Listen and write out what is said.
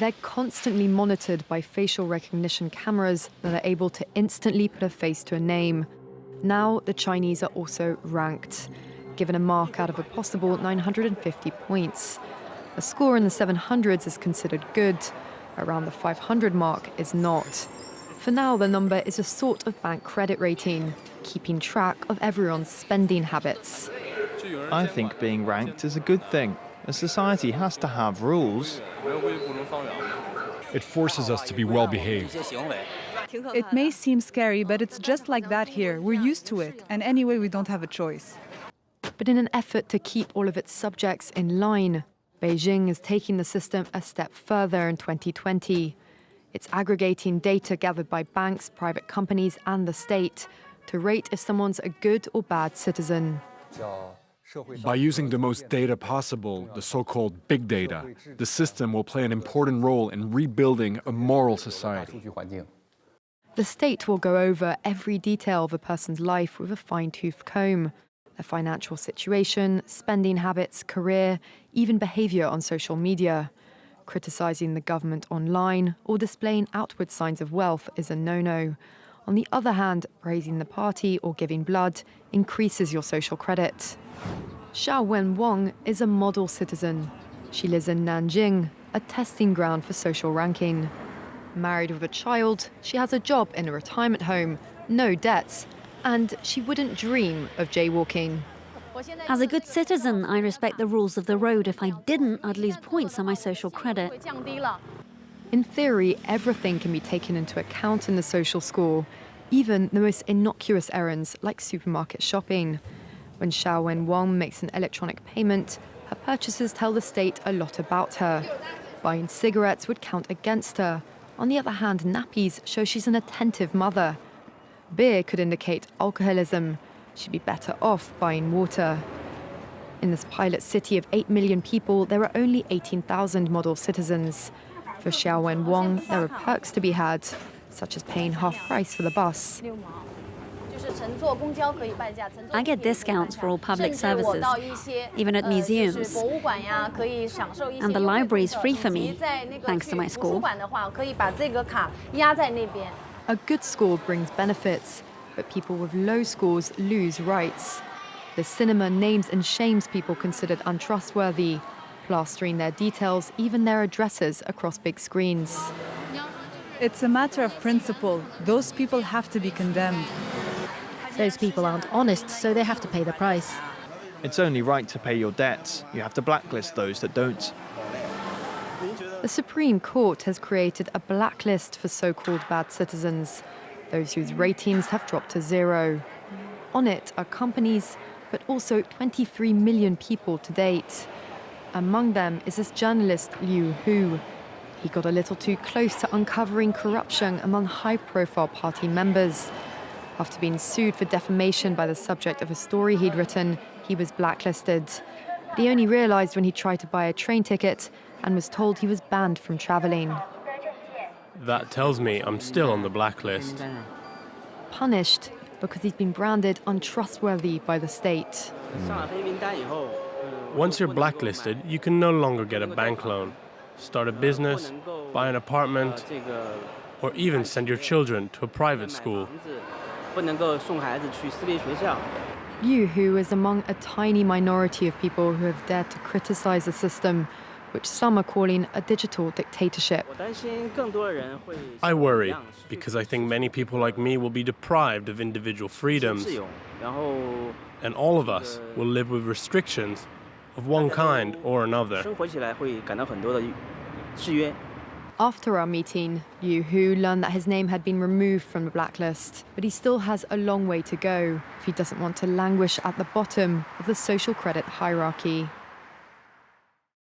they're constantly monitored by facial recognition cameras that are able to instantly put a face to a name. Now, the Chinese are also ranked, given a mark out of a possible 950 points. A score in the 700s is considered good. Around the 500 mark is not. For now, the number is a sort of bank credit rating, keeping track of everyone's spending habits. I think being ranked is a good thing. A society has to have rules. It forces us to be well-behaved. It may seem scary, but it's just like that here. We're used to it, and anyway, we don't have a choice. But in an effort to keep all of its subjects in line, Beijing is taking the system a step further in 2020. It's aggregating data gathered by banks, private companies, and the state to rate if someone's a good or bad citizen. By using the most data possible, the so-called big data, the system will play an important role in rebuilding a moral society. The state will go over every detail of a person's life with a fine-tooth comb. Their financial situation, spending habits, career, even behaviour on social media. Criticising the government online or displaying outward signs of wealth is a no-no. On the other hand, praising the party or giving blood increases your social credit. Xiao Wenwang is a model citizen. She lives in Nanjing, a testing ground for social ranking. Married with a child, she has a job in a retirement home, no debts, and she wouldn't dream of jaywalking. As a good citizen, I respect the rules of the road. If I didn't, I'd lose points on my social credit. In theory, everything can be taken into account in the social score, even the most innocuous errands like supermarket shopping. When Xiao Wenwang makes an electronic payment, her purchases tell the state a lot about her. Buying cigarettes would count against her. On the other hand, nappies show she's an attentive mother. Beer could indicate alcoholism. She'd be better off buying water. In this pilot city of 8 million people, there are only 18,000 model citizens. For Xiao Wenwang, there are perks to be had, such as paying half price for the bus. I get discounts for all public services, even at museums. And the library is free for me, thanks to my score. A good score brings benefits, but people with low scores lose rights. The cinema names and shames people considered untrustworthy, plastering their details, even their addresses, across big screens. It's a matter of principle. Those people have to be condemned. Those people aren't honest, so they have to pay the price. It's only right to pay your debts. You have to blacklist those that don't. The Supreme Court has created a blacklist for so-called bad citizens, those whose ratings have dropped to zero. On it are companies, but also 23 million people to date. Among them is this journalist Liu Hu. He got a little too close to uncovering corruption among high-profile party members. After being sued for defamation by the subject of a story he'd written, he was blacklisted. But he only realised when he tried to buy a train ticket and was told he was banned from travelling. That tells me I'm still on the blacklist. Punished because he's been branded untrustworthy by the state. Once you're blacklisted, you can no longer get a bank loan, start a business, buy an apartment, or even send your children to a private school. Liu Hu is among a tiny minority of people who have dared to criticize the system, which some are calling a digital dictatorship. I worry, because I think many people like me will be deprived of individual freedoms, and all of us will live with restrictions of one kind or another. After our meeting, Liu Hu learned that his name had been removed from the blacklist, but he still has a long way to go if he doesn't want to languish at the bottom of the social credit hierarchy.